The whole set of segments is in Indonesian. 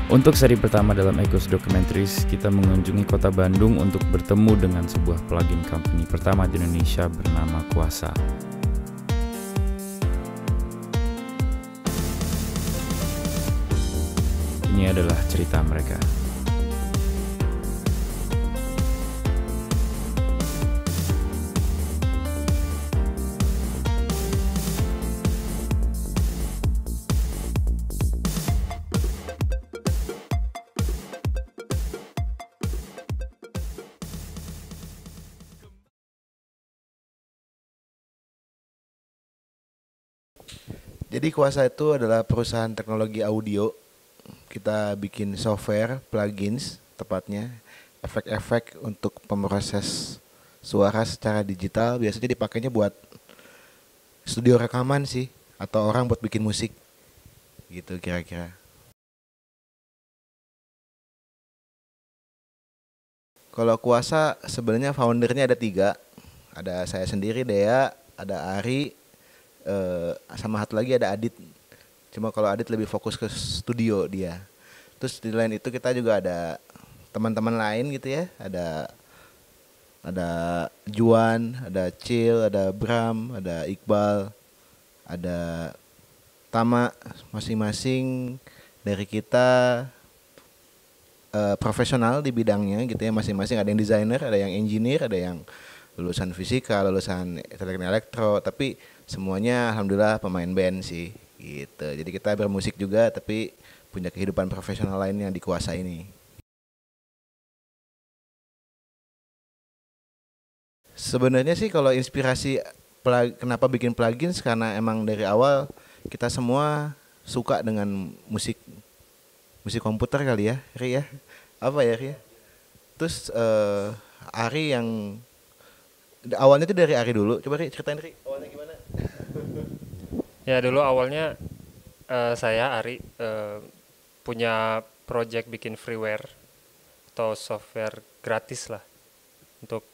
Untuk seri pertama dalam Egos Documentaries, kita mengunjungi kota Bandung untuk bertemu dengan sebuah plugin company pertama di Indonesia bernama Kuasa. Ini adalah cerita mereka. Jadi Kuasa itu adalah perusahaan teknologi audio. Kita bikin software, plugins tepatnya, efek-efek untuk pemroses suara secara digital. Biasanya dipakainya buat studio rekaman sih, atau orang buat bikin musik gitu kira-kira. Kalau Kuasa sebenarnya foundernya ada 3. Ada saya sendiri, Dea, ada Ari, sama satu lagi ada Adit. Cuma kalau Adit lebih fokus ke studio dia. Terus di lain itu kita juga ada teman-teman lain gitu ya. Ada Juan, ada Cil, ada Bram, ada Iqbal, ada Tama. Masing-masing dari kita profesional di bidangnya gitu ya. Masing-masing ada yang desainer, ada yang engineer, ada yang lulusan fisika, lulusan teknik elektro, tapi semuanya alhamdulillah pemain band sih gitu. Jadi kita bermusik juga tapi punya kehidupan profesional lainnya di Kuasa ini. Sebenarnya sih kalau inspirasi kenapa bikin plugins karena emang dari awal kita semua suka dengan musik musik komputer kali ya, Ri ya. Apa ya, Ri ya? Terus Ari yang awalnya itu dari Ari dulu. Coba Ri ceritain Ri, awalnya gimana? Ya dulu awalnya saya Ari punya project bikin freeware atau software gratis lah untuk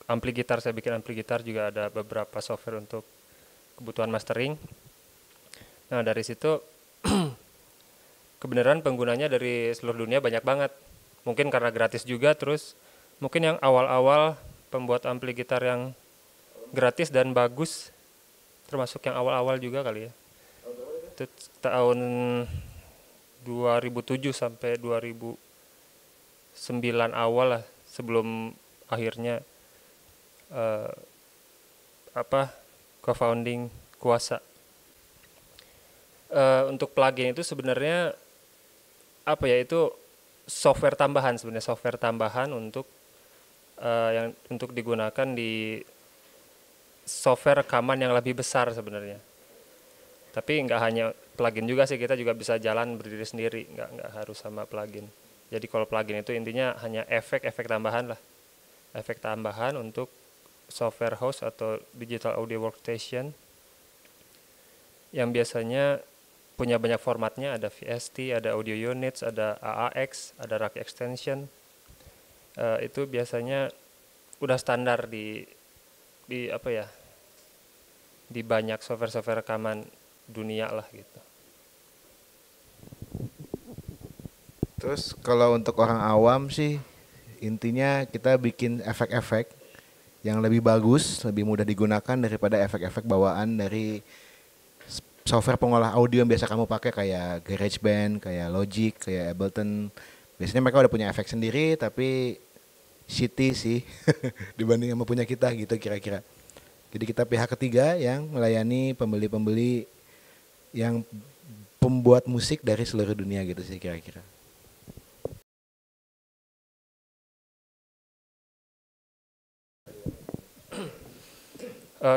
ampli gitar. Saya bikin ampli gitar, juga ada beberapa software untuk kebutuhan mastering. Nah dari situ kebenaran penggunanya dari seluruh dunia banyak banget. Mungkin karena gratis juga, terus mungkin yang awal-awal pembuat ampli gitar yang gratis dan bagus, termasuk yang awal-awal juga kali ya. Itu tahun 2007 sampai 2009 awal lah, sebelum akhirnya co-founding Kuasa. Untuk plugin itu sebenarnya itu software tambahan sebenarnya, software tambahan untuk yang untuk digunakan di software rekaman yang lebih besar sebenarnya. Tapi nggak hanya plugin juga sih, kita juga bisa jalan berdiri sendiri, nggak harus sama plugin. Jadi kalau plugin itu intinya hanya efek-efek tambahan lah, efek tambahan untuk software host atau digital audio workstation yang biasanya punya banyak formatnya. Ada VST, ada audio units, ada AAX, ada rack extension. Itu biasanya udah standar di di banyak software rekaman dunia lah gitu. Terus kalau untuk orang awam sih intinya kita bikin efek-efek yang lebih bagus, lebih mudah digunakan daripada efek-efek bawaan dari software pengolah audio yang biasa kamu pakai kayak GarageBand, kayak Logic, kayak Ableton. Biasanya mereka udah punya efek sendiri tapi shitty sih dibanding sama punya kita gitu kira-kira. Jadi kita pihak ketiga yang melayani pembeli-pembeli yang pembuat musik dari seluruh dunia gitu sih kira-kira.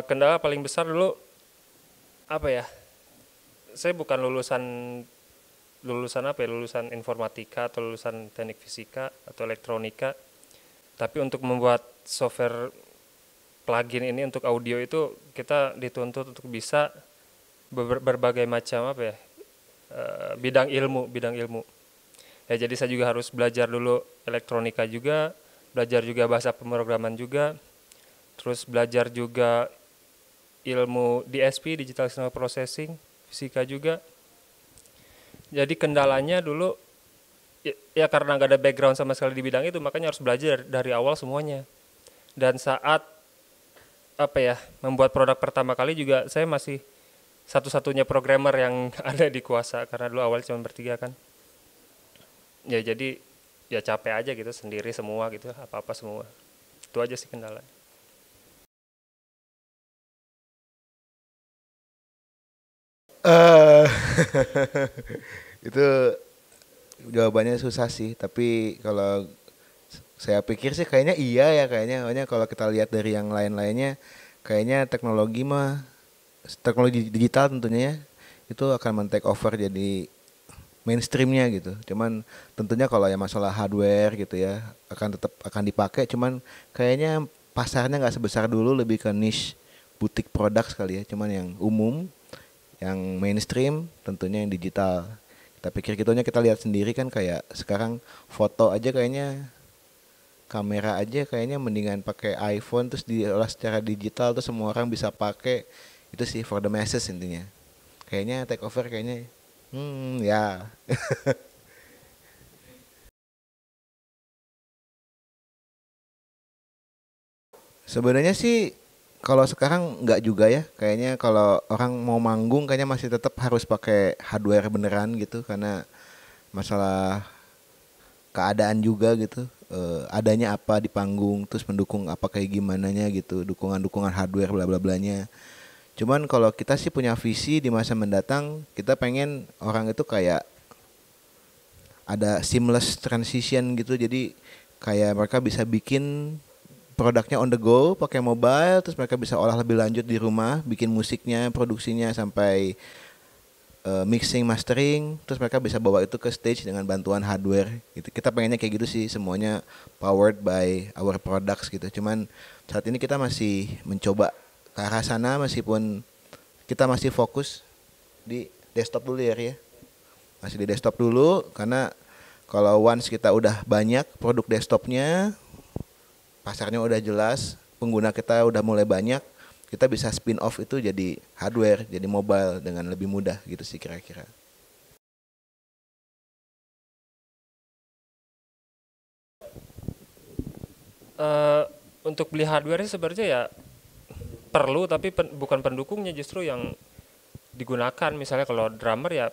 Kendala paling besar dulu saya bukan lulusan informatika atau lulusan teknik fisika atau elektronika, tapi untuk membuat software plugin ini untuk audio itu kita dituntut untuk bisa berbagai macam bidang ilmu ya. Jadi saya juga harus belajar dulu elektronika juga, belajar juga bahasa pemrograman juga, terus belajar juga ilmu DSP, Digital Signal Processing, fisika juga. Jadi kendalanya dulu ya karena nggak ada background sama sekali di bidang itu, makanya harus belajar dari awal semuanya. Dan saat apa ya membuat produk pertama kali juga saya masih satu-satunya programmer yang ada di Kuasa, karena dulu awal cuma bertiga kan. Ya jadi ya capek aja gitu sendiri semua gitu, apa-apa semua. Itu aja sih kendala. Eh, itu jawabannya susah sih, tapi kalau saya pikir sih kayaknya iya ya, kayaknya kalau kita lihat dari yang lain-lainnya kayaknya teknologi digital tentunya ya itu akan men-take over jadi mainstreamnya gitu. Cuman tentunya kalau ya masalah hardware gitu ya tetap akan dipakai, cuman kayaknya pasarnya nggak sebesar dulu, lebih ke niche butik produk sekali ya. Cuman yang umum, yang mainstream tentunya yang digital. Kita pikir gitunya, kita lihat sendiri kan kayak sekarang foto aja kayaknya, kamera aja kayaknya mendingan pakai iPhone terus diolah secara digital terus semua orang bisa pakai. Itu sih for the masses intinya. Kayaknya take over kayaknya ya. Sebenarnya sih kalau sekarang nggak juga ya. Kayaknya kalau orang mau manggung kayaknya masih tetap harus pakai hardware beneran gitu, karena masalah keadaan juga gitu. Adanya apa di panggung, terus mendukung apa kayak gimana nya gitu, dukungan hardware bla bla blanya. Cuman kalau kita sih punya visi di masa mendatang, kita pengen orang itu kayak ada seamless transition gitu, jadi kayak mereka bisa bikin produknya on the go pakai mobile, terus mereka bisa olah lebih lanjut di rumah, bikin musiknya, produksinya sampai mixing, mastering, terus mereka bisa bawa itu ke stage dengan bantuan hardware gitu. Kita pengennya kayak gitu sih, semuanya powered by our products gitu. Cuman saat ini kita masih mencoba ke arah sana, meskipun kita masih fokus di desktop dulu ya. Masih di desktop dulu, karena kalau once kita udah banyak produk desktopnya, pasarnya udah jelas, pengguna kita udah mulai banyak, kita bisa spin off itu jadi hardware, jadi mobile dengan lebih mudah gitu sih kira-kira. Untuk beli hardware sih sebenarnya ya perlu, tapi bukan pendukungnya justru yang digunakan. Misalnya kalau drummer ya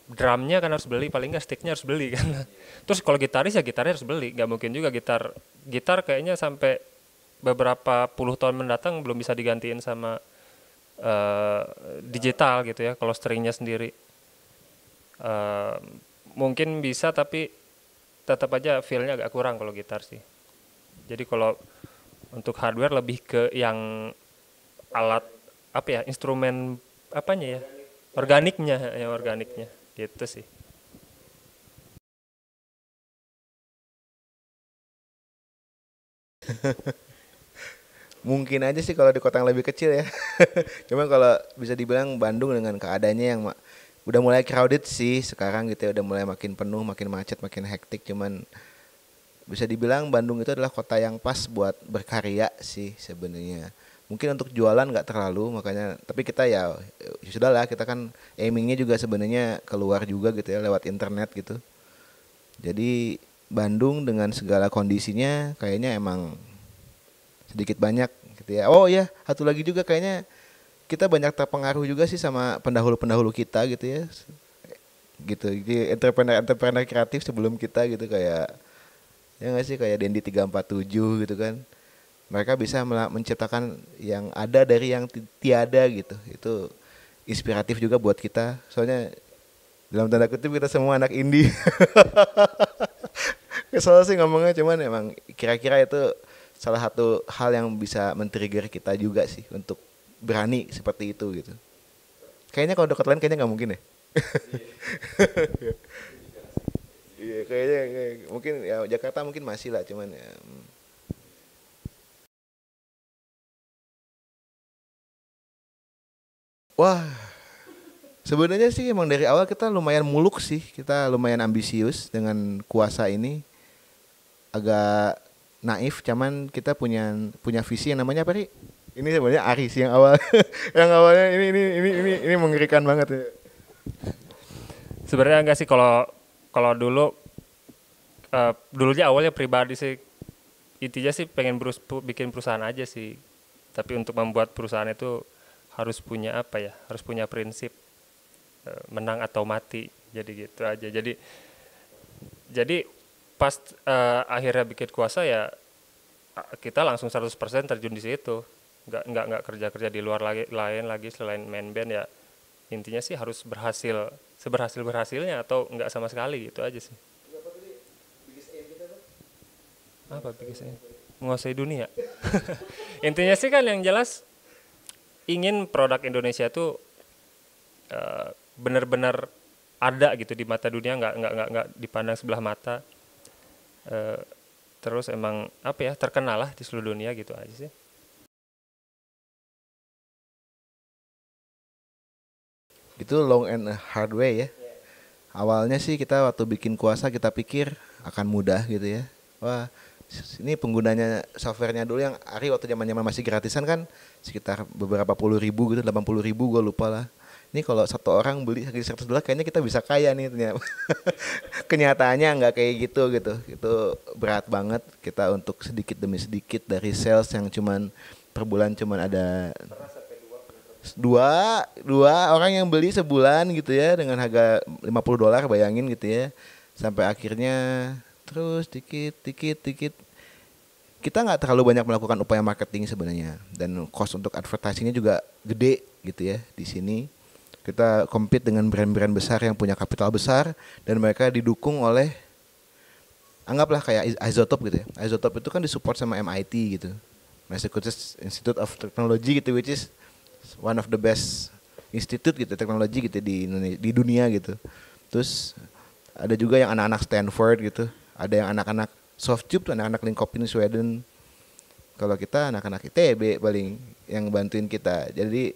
drumnya kan harus beli, paling nggak sticknya harus beli kan. Terus kalau gitaris ya gitarnya harus beli, nggak mungkin juga gitar kayaknya sampai beberapa puluh tahun mendatang belum bisa digantiin sama digital gitu ya. Kalau stringnya sendiri mungkin bisa, tapi tetap aja feel-nya agak kurang kalau gitar sih. Jadi kalau untuk hardware lebih ke yang alat apa ya, instrumen apanya ya, organiknya gitu sih. Mungkin aja sih kalau di kota yang lebih kecil ya. Cuma kalau bisa dibilang Bandung dengan keadaannya yang udah mulai crowded sih sekarang gitu ya, udah mulai makin penuh, makin macet, makin hektik. Cuman bisa dibilang Bandung itu adalah kota yang pas buat berkarya sih sebenarnya. Mungkin untuk jualan nggak terlalu, makanya tapi kita ya sudahlah, kita kan aimingnya juga sebenarnya keluar juga gitu ya lewat internet gitu. Jadi Bandung dengan segala kondisinya kayaknya emang sedikit banyak gitu ya. Oh ya, satu lagi juga kayaknya kita banyak terpengaruh juga sih sama pendahulu-pendahulu kita gitu ya. Gitu. Jadi entrepreneur kreatif sebelum kita gitu, kayak ya nggak sih, kayak Dendi 347 gitu kan. Mereka bisa menciptakan yang ada dari yang tiada gitu. Itu inspiratif juga buat kita. Soalnya dalam tanda kutip kita semua anak indie. Kesel sih ngomongnya, cuman emang kira-kira itu salah satu hal yang bisa men-trigger kita juga sih untuk berani seperti itu gitu. Kayaknya kalau dekat lain kayaknya nggak mungkin ya. Iya kayaknya mungkin ya Jakarta mungkin masih lah, cuman ya. Wah, sebenarnya sih emang dari awal kita lumayan muluk sih, kita lumayan ambisius dengan Kuasa ini. Agak naif, cuman kita punya visi yang namanya apa sih? Ini sebenarnya Aris yang awal, yang awalnya ini mengerikan banget ya. Sebenarnya enggak sih, kalau kalau dulu Dulunya awalnya pribadi sih, intinya sih pengen bikin perusahaan aja sih. Tapi untuk membuat perusahaan itu harus punya apa ya, harus punya prinsip menang atau mati. Jadi gitu aja. Jadi pas akhirnya bikin Kuasa ya, kita langsung 100% terjun di situ. Nggak kerja di luar lain lagi selain main band ya. Intinya sih harus berhasil seberhasil-berhasilnya atau nggak sama sekali gitu aja sih. Apa biggest aim? Menguasai dunia. Intinya sih kan yang jelas ingin produk Indonesia itu benar-benar ada gitu di mata dunia, nggak dipandang sebelah mata. Terus emang apa ya, terkenal lah di seluruh dunia gitu aja sih. Itu long and hard way ya. Awalnya sih kita waktu bikin Kuasa kita pikir akan mudah gitu ya. Wah, ini penggunanya softwarenya dulu yang Ari waktu zaman masih gratisan kan sekitar beberapa puluh ribu gitu, 80 ribu gue lupa lah. Ini kalau satu orang beli $100 kayaknya kita bisa kaya nih ternyata. Kenyataannya nggak kayak gitu. Itu berat banget kita untuk sedikit demi sedikit dari sales yang cuman per bulan cuman ada dua orang yang beli sebulan gitu ya dengan harga $50 bayangin gitu ya, sampai akhirnya terus dikit kita nggak terlalu banyak melakukan upaya marketing sebenarnya, dan cost untuk advertisingnya juga gede gitu ya. Di sini kita compete dengan brand-brand besar yang punya kapital besar dan mereka didukung oleh, anggaplah kayak Isotope gitu ya. Isotope itu kan disupport sama MIT gitu, Massachusetts Institute of Technology gitu, which is one of the best institute gitu teknologi gitu di dunia gitu. Terus ada juga yang anak-anak Stanford gitu, ada yang anak-anak Softube tuh, anak-anak Linköping Sweden. Kalau kita anak-anak ITB paling yang bantuin kita. Jadi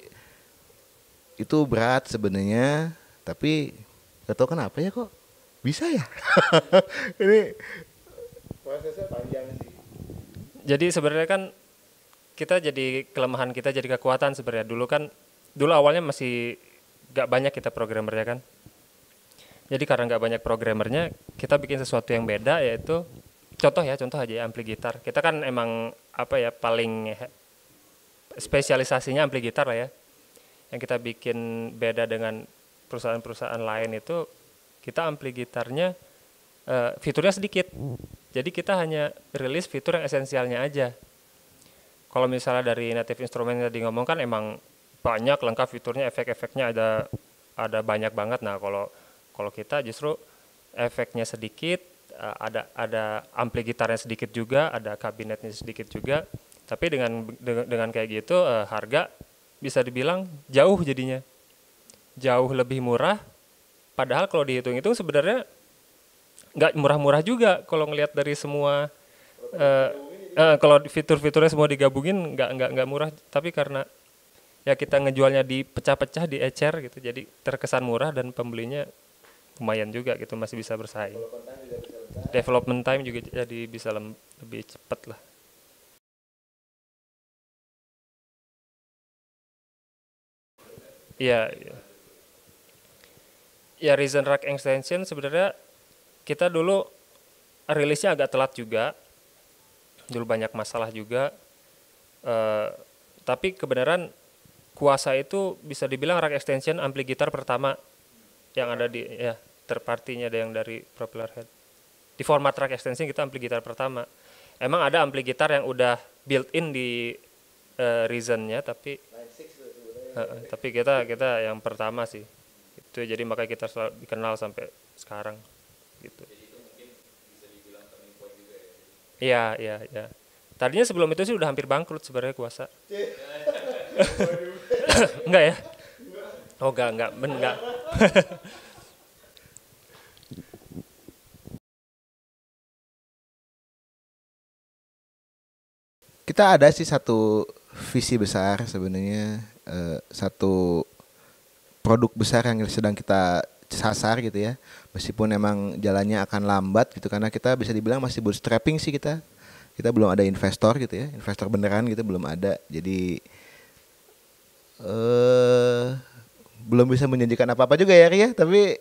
itu berat sebenarnya, tapi gak tahu kenapa ya kok bisa ya. Ini prosesnya panjang sih. Jadi sebenarnya kan kita jadi kelemahan kita jadi kekuatan sebenarnya. Dulu awalnya masih gak banyak kita programmernya kan. Jadi karena gak banyak programmernya, kita bikin sesuatu yang beda, yaitu contoh aja ampli gitar. Kita kan emang apa ya, paling spesialisasinya ampli gitar lah ya. Yang kita bikin beda dengan perusahaan-perusahaan lain itu, kita ampli gitarnya fiturnya sedikit. Jadi kita hanya rilis fitur yang esensialnya aja. Kalau misalnya dari Native Instruments yang tadi ngomong kan emang banyak lengkap fiturnya, efek-efeknya ada banyak banget. Nah kalau kita justru efeknya sedikit, ada ampli gitarnya sedikit juga, ada kabinetnya sedikit juga. Tapi dengan kayak gitu harga bisa dibilang jauh jadinya, jauh lebih murah. Padahal kalau dihitung-hitung sebenarnya nggak murah-murah juga kalau ngelihat dari semua. Kalau fitur-fiturnya semua digabungin nggak murah, tapi karena ya kita ngejualnya dipecah-pecah, diecer gitu, jadi terkesan murah dan pembelinya lumayan juga gitu, masih bisa bersaing. Development time juga jadi bisa lebih cepat lah. Iya. Ya Reason Rack Extension sebenarnya kita dulu rilisnya agak telat juga. Dulu banyak masalah juga, tapi kebenaran Kuasa itu bisa dibilang rack extension ampli gitar pertama yang ada di ya third party-nya, ada yang dari Propeller Head. Di format rack extension kita ampli gitar pertama. Emang ada ampli gitar yang udah built-in di Reason-nya, tapi kita yang pertama sih. Itu jadi makanya kita selalu dikenal sampai sekarang gitu. Iya. Tadinya sebelum itu sih udah hampir bangkrut sebenarnya Kuasa. Enggak ya? Oh enggak. Kita ada sih satu visi besar sebenarnya, satu produk besar yang sedang kita sasar gitu ya, meskipun emang jalannya akan lambat gitu, karena kita bisa dibilang masih bootstrapping sih, kita belum ada investor gitu ya, investor beneran gitu belum ada, jadi belum bisa menjanjikan apa-apa juga ya Ria, tapi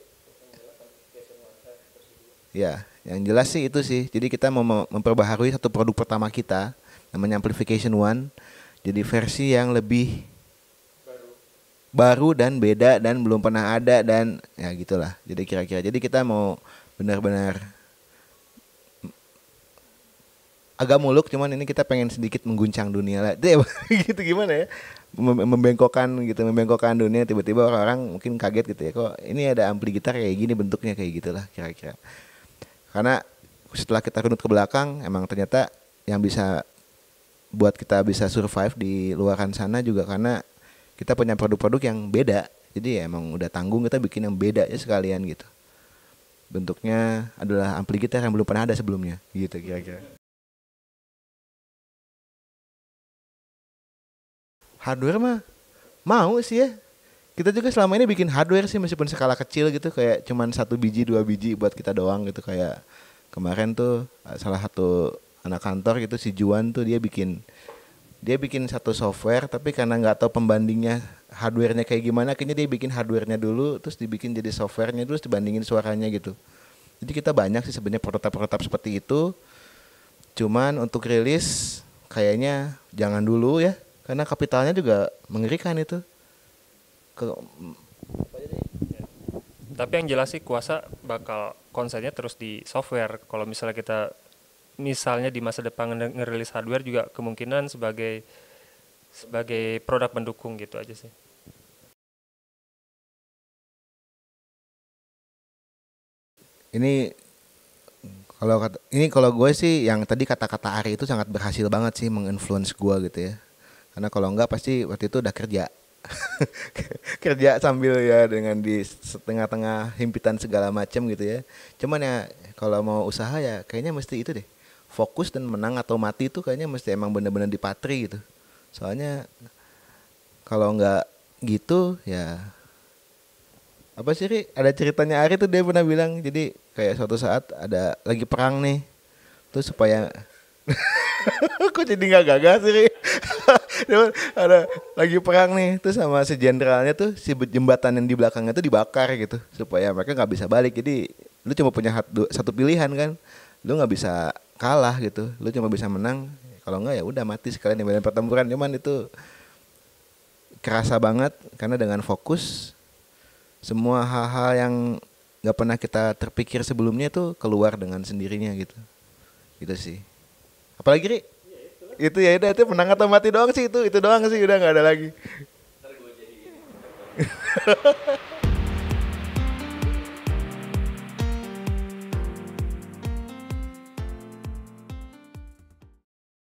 ya Yang jelas sih itu sih. Jadi kita mau memperbaharui satu produk pertama kita, namanya Amplification One. Jadi versi yang lebih baru dan beda dan belum pernah ada dan ya gitulah. Jadi kira-kira. Jadi kita mau benar-benar agak muluk, cuman ini kita pengen sedikit mengguncang dunia lah. Gitu gimana ya? Membengkokkan dunia, tiba-tiba orang mungkin kaget gitu ya. Kok ini ada ampli gitar kayak gini bentuknya, kayak gitulah kira-kira. Karena setelah kita runut ke belakang, emang ternyata yang bisa buat kita bisa survive di luaran sana juga karena kita punya produk-produk yang beda. Jadi ya emang udah tanggung kita bikin yang beda ya sekalian gitu. Bentuknya adalah ampli gitar yang belum pernah ada sebelumnya gitu kira-kira. Hardware mah mau sih ya. Kita juga selama ini bikin hardware sih meskipun skala kecil gitu, kayak cuman 1 biji 2 biji buat kita doang gitu. Kayak kemarin tuh salah satu anak kantor gitu, si Juan tuh dia bikin satu software, tapi karena nggak tahu pembandingnya hardwarenya kayak gimana, akhirnya dia bikin hardwarenya dulu terus dibikin jadi softwarenya terus dibandingin suaranya gitu. Jadi kita banyak sih sebenarnya prototip seperti itu. Cuman untuk rilis kayaknya jangan dulu ya, karena kapitalnya juga mengerikan itu. Tapi yang jelas sih Kuasa bakal konsennya terus di software. Kalau misalnya kita di masa depan ngerilis hardware juga kemungkinan sebagai produk pendukung gitu aja sih. Kalau gue sih yang tadi kata-kata Ari itu sangat berhasil banget sih menginfluence gue gitu ya. Karena kalau enggak pasti waktu itu udah kerja. Kerja sambil ya dengan di setengah-tengah himpitan segala macam gitu ya. Cuman ya kalau mau usaha ya kayaknya mesti itu deh. Fokus dan menang atau mati itu kayaknya mesti emang bener-bener dipatri gitu. Soalnya kalau enggak gitu ya apa sih Ri? Ada ceritanya Ari tuh dia pernah bilang, jadi kayak suatu saat ada lagi perang nih. Terus supaya kok jadi nggak gagah sih Ri? Ada lagi perang nih, terus sama si jenderalnya tuh si jembatan yang di belakangnya tuh dibakar gitu supaya mereka nggak bisa balik. Jadi lu cuma punya satu pilihan kan, lu nggak bisa kalah gitu, lu cuma bisa menang. Kalau nggak ya udah mati sekalian di medan pertempuran. Cuman itu kerasa banget karena dengan fokus semua hal-hal yang nggak pernah kita terpikir sebelumnya tuh keluar dengan sendirinya gitu. Gitu sih. Apalagi Ri? Itu ya udah itu menang atau mati doang sih, itu doang sih, udah nggak ada lagi.